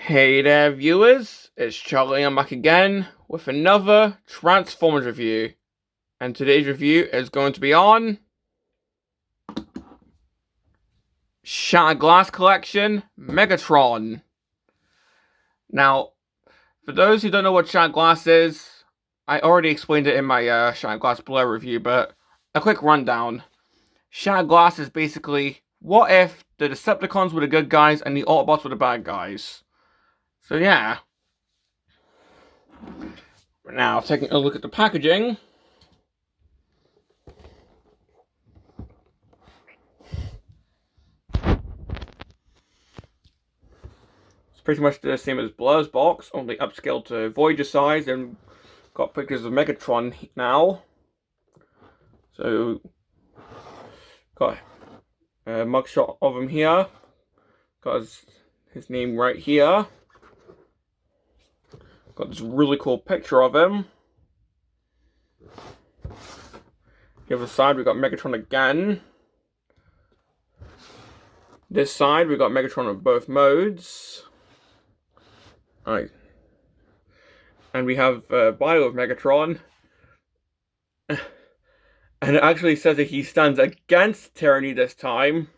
Hey there, viewers. It's Charlie. I'm back again with another Transformers review. And today's review is going to be on Shattered Glass Collection Megatron. Now, for those who don't know what Shattered Glass is, I already explained it in my Shattered Glass Blur review, but a quick rundown. Shattered Glass is basically, what if the Decepticons were the good guys and the Autobots were the bad guys? So yeah. Now, taking a look at the packaging. It's pretty much the same as Blur's box, only upscaled to Voyager size, and got pictures of Megatron now. So, got a mugshot of him here. Got his name right here. Got this really cool picture of him. The other side, we got Megatron again. This side, we got Megatron of both modes. Alright. And we have a bio of Megatron. And it actually says that he stands against tyranny this time.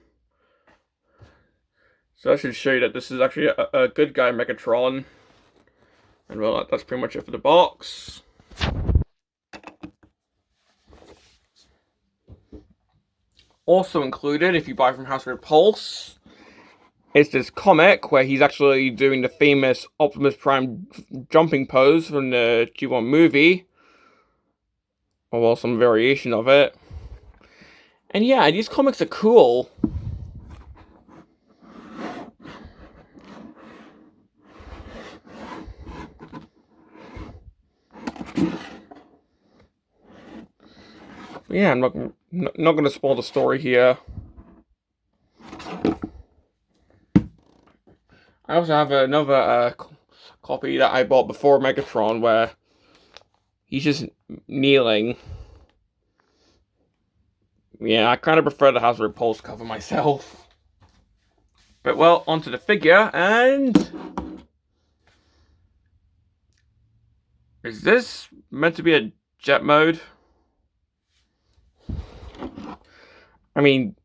So that should show you that this is actually a good guy Megatron. And well, that's pretty much it for the box. Also included, if you buy from House Repulse, is this comic where he's actually doing the famous Optimus Prime jumping pose from the G1 movie. Or well, some variation of it. And yeah, these comics are cool. Yeah, I'm not going to spoil the story here. I also have another copy that I bought before Megatron where he's just kneeling. Yeah, I kind of prefer the House of Repulse cover myself. But well, onto the figure, and is this meant to be a jet mode? I mean,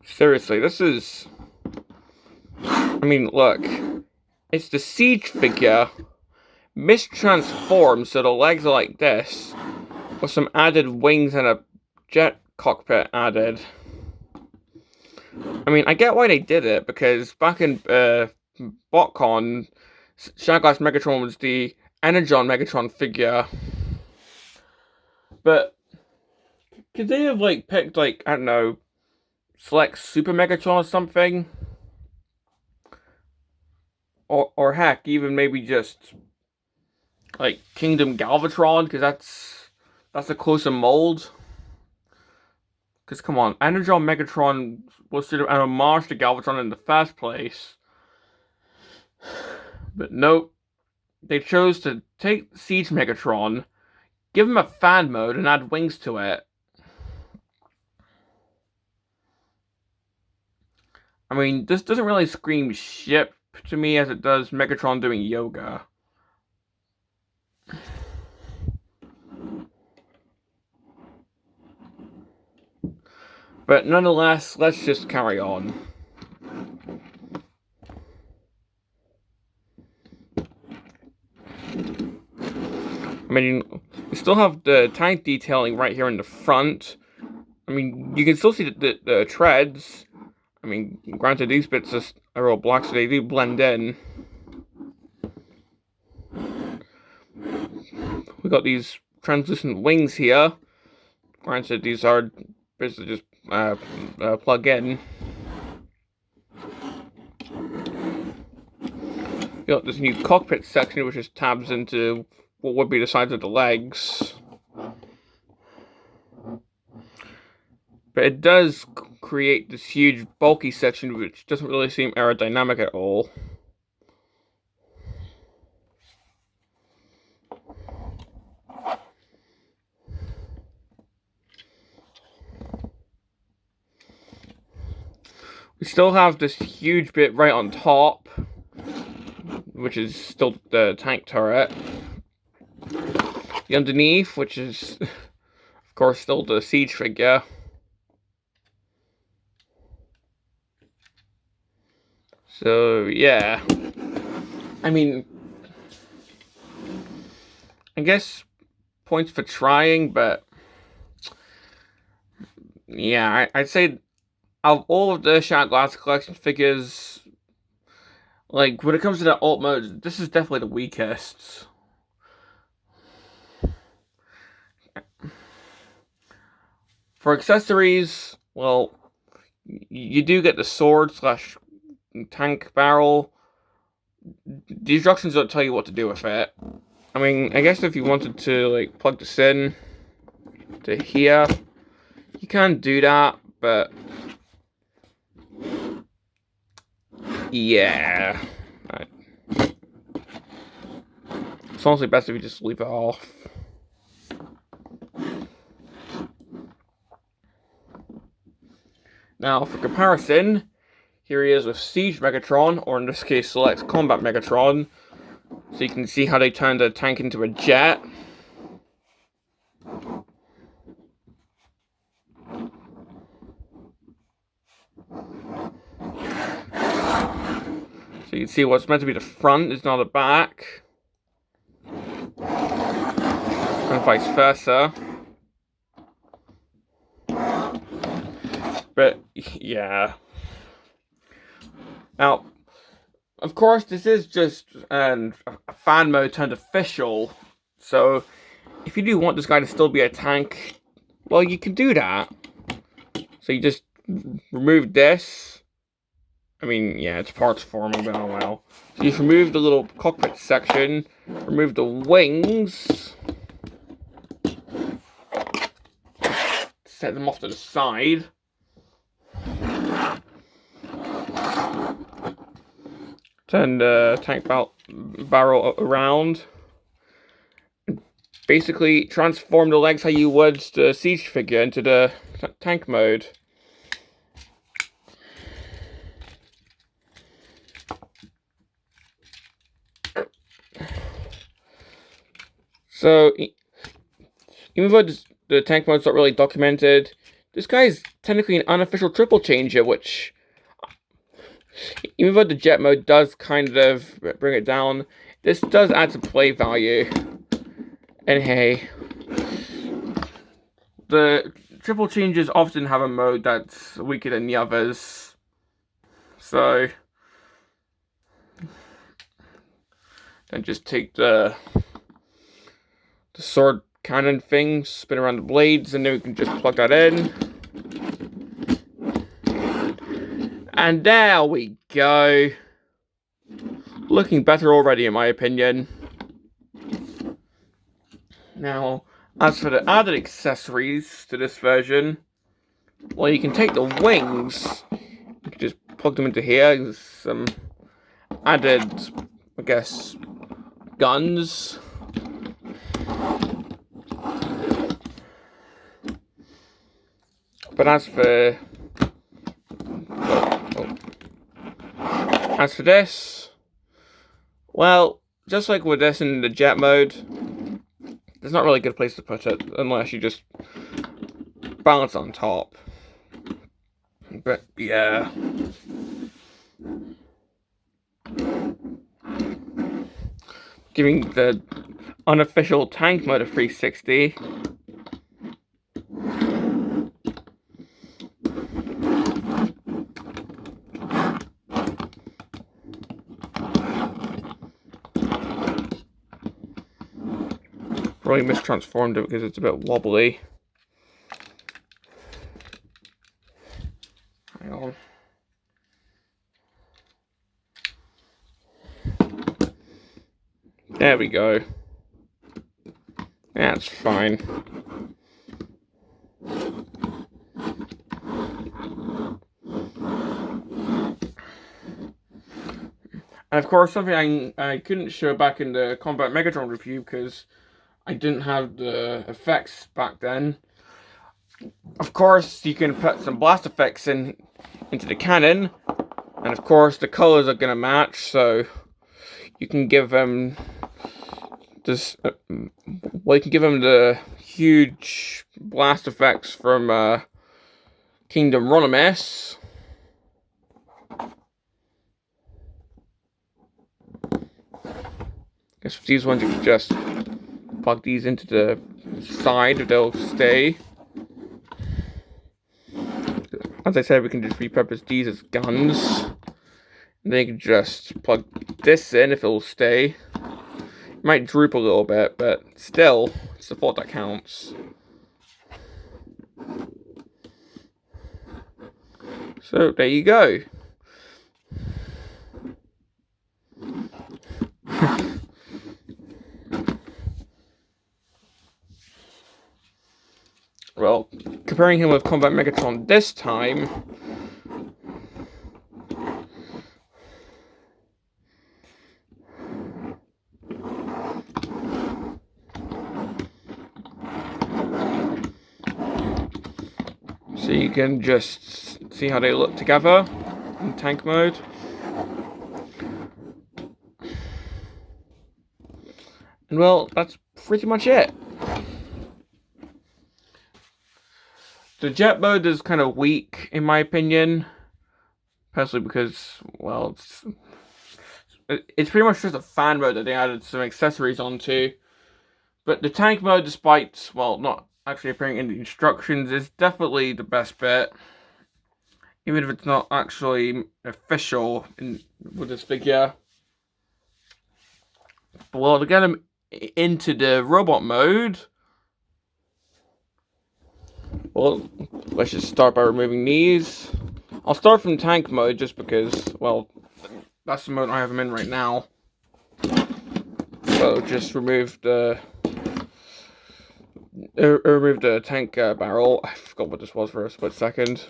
seriously, this is... I mean, look. It's the Siege figure mistransformed so the legs are like this, with some added wings and a jet cockpit added. I mean, I get why they did it, because back in BotCon, Shattered Glass Megatron was the Energon Megatron figure. But could they have, like, picked, like, I don't know, Select Super Megatron or something? Or heck, even maybe just, like, Kingdom Galvatron, because that's a closer mold. Because, come on, Energon Megatron was sort of an homage to Galvatron in the first place. But nope. They chose to take Siege Megatron, give him a fan mode, and add wings to it. I mean, this doesn't really scream ship to me as it does Megatron doing yoga. But nonetheless, let's just carry on. I mean, we still have the tank detailing right here in the front. I mean, you can still see the treads. I mean, granted, these bits are all black, so they do blend in. We got these translucent wings here. Granted, these are bits that just plug in. You got this new cockpit section, which just tabs into what would be the sides of the legs. But it does create this huge bulky section which doesn't really seem aerodynamic at all. We still have this huge bit right on top, which is still the tank turret. The underneath, which is, of course, still the siege figure. So, yeah. I mean, I guess points for trying, but yeah, I'd say out of all of the Shattered Glass Collection figures, like, when it comes to the alt mode, this is definitely the weakest. For accessories, well, you do get the sword slash tank barrel. The instructions don't tell you what to do with it. I mean, I guess if you wanted to, like, plug this in to here, you can do that, but yeah. It's honestly best if you just leave it off. Now, for comparison, here he is with Siege Megatron, or in this case, Select Combat Megatron. So you can see how they turned the tank into a jet. So you can see what's meant to be the front is now the back. And vice versa. But, yeah. Now, of course, this is just a fan mode turned official. So, if you do want this guy to still be a tank, well, you can do that. So you just remove this. I mean, yeah, it's parts forming, but oh well. So you remove the little cockpit section, remove the wings, set them off to the side. Turn the tank barrel around. Basically, transform the legs how you would the siege figure into the tank mode. So, even though the tank mode's not really documented, this guy is technically an unofficial triple changer, which, even though the jet mode does kind of bring it down, this does add some play value. And hey, the triple changers often have a mode that's weaker than the others. So, then just take the sword cannon thing, spin around the blades, and then we can just plug that in. And there we go. Looking better already, in my opinion. Now, as for the added accessories to this version, well, you can take the wings, you can just plug them into here. There's some added, I guess, guns. But as for this, well, just like with this in the jet mode, there's not really a good place to put it unless you just balance on top. But yeah. Giving the unofficial tank mode a 360. Really mistransformed it because it's a bit wobbly. Hang on. There we go. That's fine. And of course, something I couldn't show back in the Combat Megatron review because I didn't have the effects back then. Of course, you can put some blast effects into the cannon, and of course the colors are gonna match, so you can give them this. Well, you can give them the huge blast effects from Kingdom Ronimus. Guess with these ones you can just plug these into the side, they'll stay. As I said, we can just repurpose these as guns. And then you can just plug this in if it'll stay. It might droop a little bit, but still, it's the thought that counts. So, there you go. Well, comparing him with Combat Megatron this time, so you can just see how they look together in tank mode. And well, that's pretty much it. The jet mode is kind of weak, in my opinion. Personally, because, well, it's pretty much just a fan mode that they added some accessories onto. But the tank mode, despite, well, not actually appearing in the instructions, is definitely the best bit. Even if it's not actually official with this figure. But, well, to get him into the robot mode, well, let's just start by removing these. I'll start from tank mode just because, well, that's the mode I have him in right now. So just remove the tank barrel. I forgot what this was for a split second.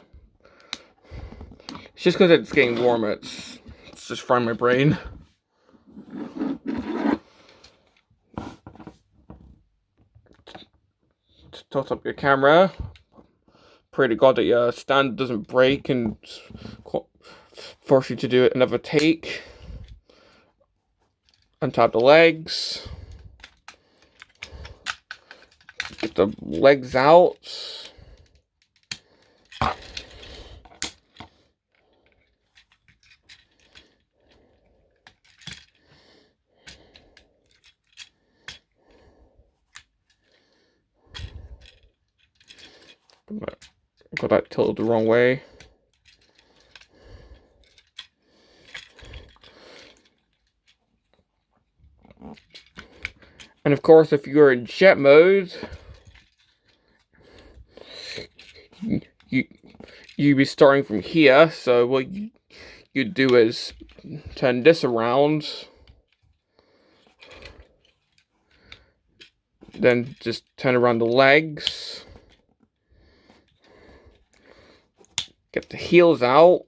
It's just because it's getting warmer. It's just frying my brain. Toss up your camera. Pray to God that your stand doesn't break and force you to do another take. Untap the legs. Get the legs out. Got that tilted the wrong way. And of course, if you're in jet mode, you'd be starting from here. So what you'd do is turn this around, then just turn around the legs. Get the heels out.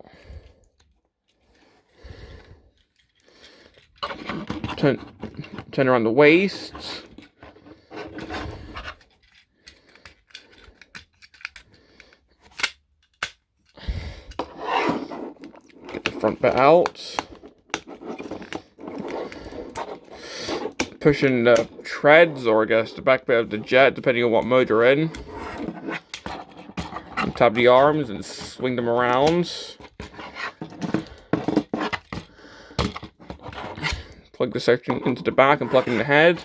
Turn around the waist. Get the front bit out. Pushing the treads, or I guess the back bit of the jet, depending on what mode you're in. Tap the arms and swing them around. Plug the section into the back and plug in the head.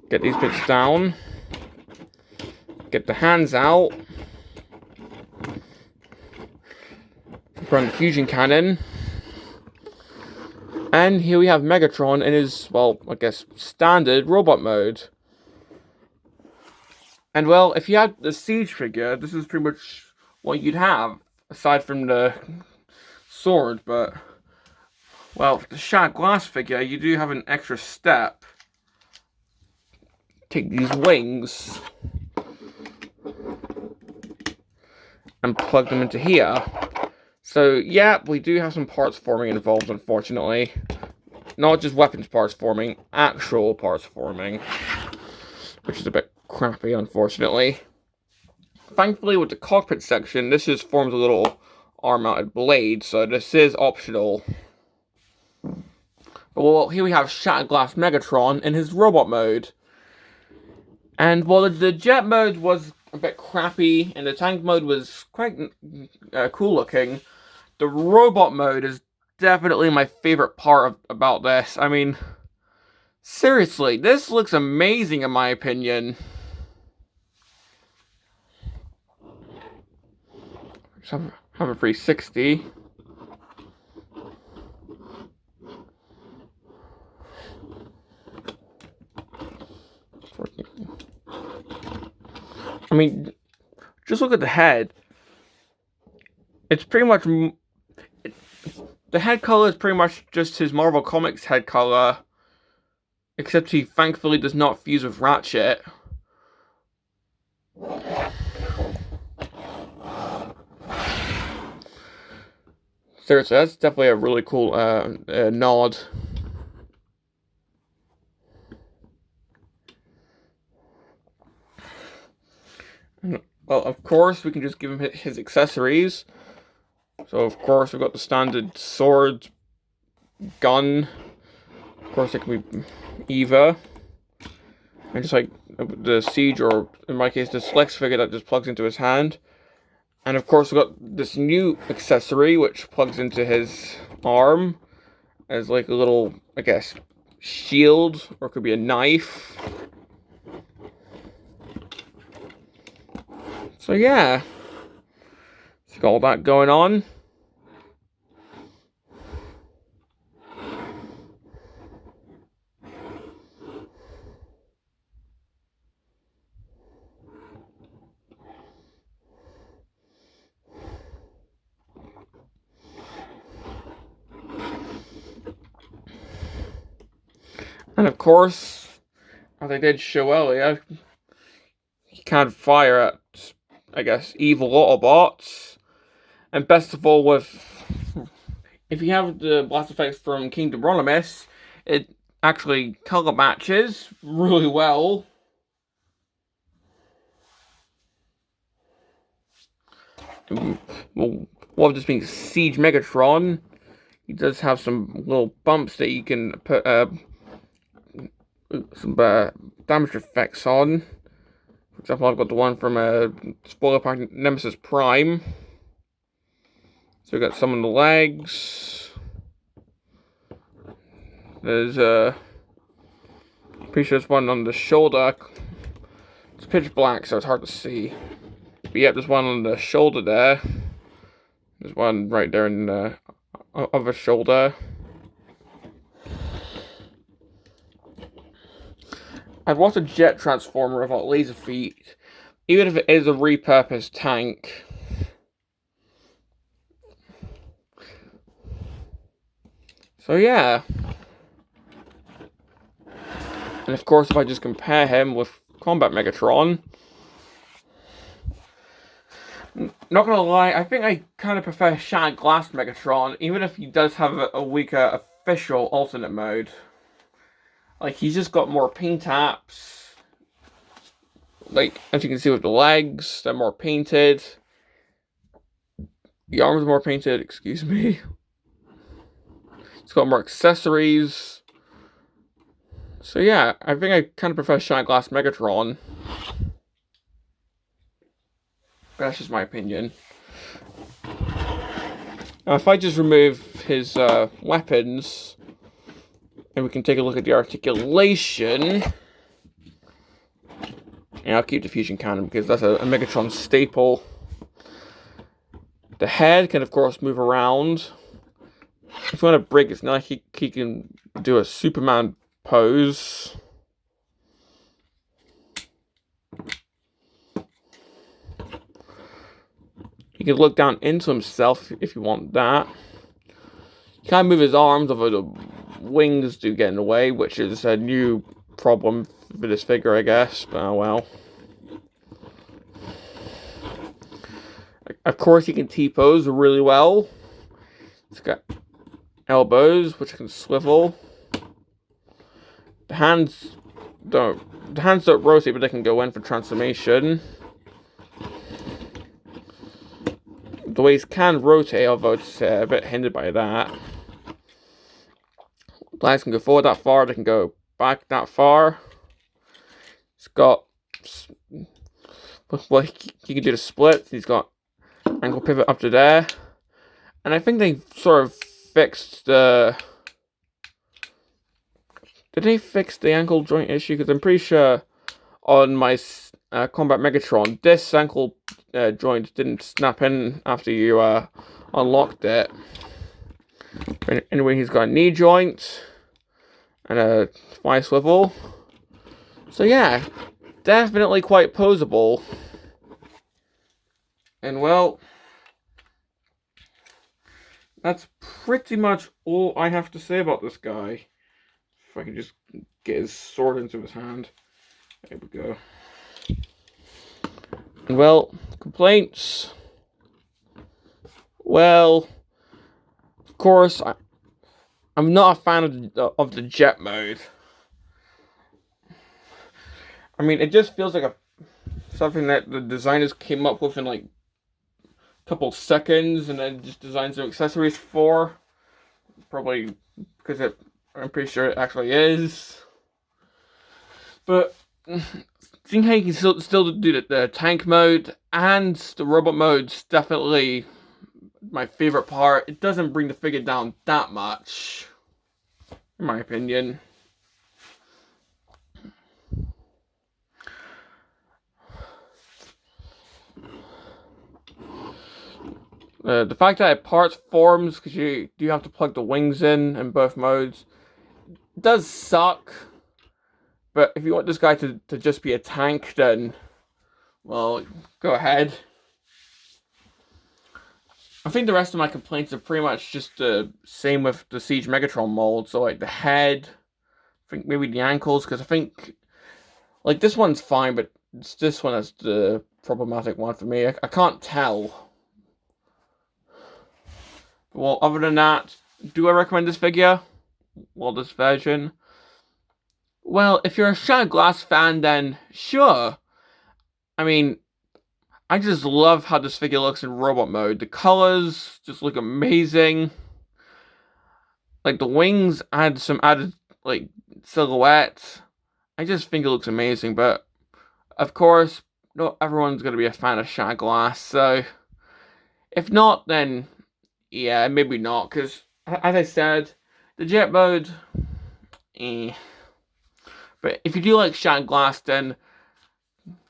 Get these bits down. Get the hands out. Run the fusion cannon. And here we have Megatron in his, well, I guess, standard robot mode. And well, if you had the Siege figure, this is pretty much what you'd have, aside from the sword, but, well, the Shattered Glass figure, you do have an extra step. Take these wings and plug them into here. So, yeah, we do have some parts forming involved, unfortunately. Not just weapons parts forming, actual parts forming, which is a bit crappy, unfortunately. Thankfully, with the cockpit section, this just forms a little arm-mounted blade, so this is optional. Well, here we have Shattered Glass Megatron in his robot mode. And while the jet mode was a bit crappy and the tank mode was quite cool looking, the robot mode is definitely my favorite part about this. I mean, seriously, this looks amazing in my opinion. Have a 360. I mean, just look at the head. It's pretty much... the head color is pretty much just his Marvel Comics head color. Except he thankfully does not fuse with Ratchet. Seriously, that's definitely a really cool nod. Well, of course, we can just give him his accessories. So, of course, we've got the standard sword, gun. Of course, it can be Eva. And just like the Siege, or in my case, the Flex figure that just plugs into his hand. And of course, we've got this new accessory, which plugs into his arm as like a little, I guess, shield, or it could be a knife. So yeah, so got all that going on. And of course, as I did show earlier, he can fire at, I guess, evil Autobots. And best of all, if you have the blast effects from Kingdom Ronimus, it actually color matches really well. Well, what this being Siege Megatron, he does have some little bumps that you can put some damage effects on. For example, I've got the one from spoiler pack Nemesis Prime. So we've got some on the legs. There's pretty sure there's one on the shoulder. It's pitch black, so it's hard to see. But yeah, there's one on the shoulder there. There's one right there in the other shoulder. I'd watch a jet transformer without laser feet, even if it is a repurposed tank. So yeah. And of course, if I just compare him with Combat Megatron, not gonna lie, I think I kind of prefer Shattered Glass Megatron, even if he does have a weaker official alternate mode. Like, he's just got more paint apps. Like, as you can see with the legs, they're more painted. The arms are more painted, excuse me. It's got more accessories. So yeah, I think I kind of prefer Shattered Glass Megatron. That's just my opinion. Now, if I just remove his weapons, and we can take a look at the articulation. And I'll keep the fusion cannon because that's a Megatron staple. The head can, of course, move around. If you want to break its neck, he can do a Superman pose. He can look down into himself if you want that. He can't move his arms, although the wings do get in the way, which is a new problem for this figure, I guess. But oh well. Of course, he can T-pose really well. He's got elbows, which can swivel. The hands don't rotate, but they can go in for transformation. The waist can rotate, although it's a bit hindered by that. Legs can go forward that far, they can go back that far. It's got, well, he can do the split. He's got angle pivot up to there. And I think they sort of fixed the... Did they fix the ankle joint issue? Because I'm pretty sure on my Combat Megatron, this ankle joint didn't snap in after you unlocked it. Anyway, he's got a knee joint and a thigh swivel. So yeah, definitely quite posable. And well, that's pretty much all I have to say about this guy. If I can just get his sword into his hand. There we go. And well, complaints. Well, of course, I'm not a fan of the jet mode. I mean, it just feels like something that the designers came up with in like a couple seconds and then just designed some accessories for. Probably because I'm pretty sure it actually is. But seeing how you can still do the tank mode and the robot mode's definitely my favorite part. It doesn't bring the figure down that much, in my opinion. The fact that it parts forms because you do have to plug the wings in both modes does suck. But if you want this guy to just be a tank, then, well, go ahead. I think the rest of my complaints are pretty much just the same with the Siege Megatron mold. So, like, the head, I think maybe the ankles, because I think, like, this one's fine, but it's this one that's the problematic one for me. I can't tell. Well, other than that, do I recommend this figure? Well, this version? Well, if you're a Shattered Glass fan, then sure. I mean, I just love how this figure looks in robot mode. The colors just look amazing. Like, the wings add some added, like, silhouette. I just think it looks amazing, but, of course, not everyone's going to be a fan of Shattered Glass, so if not, then yeah, maybe not, because, as I said, the jet mode, eh. But if you do like Shattered Glass, then,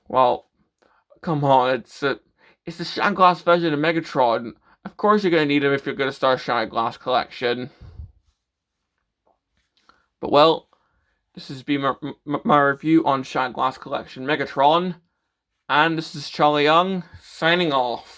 well, come on, it's the Shattered Glass version of Megatron. Of course you're going to need him if you're going to start a Shattered Glass collection. But, well, this has been my review on Shattered Glass Collection Megatron. And this is Charlie Young, signing off.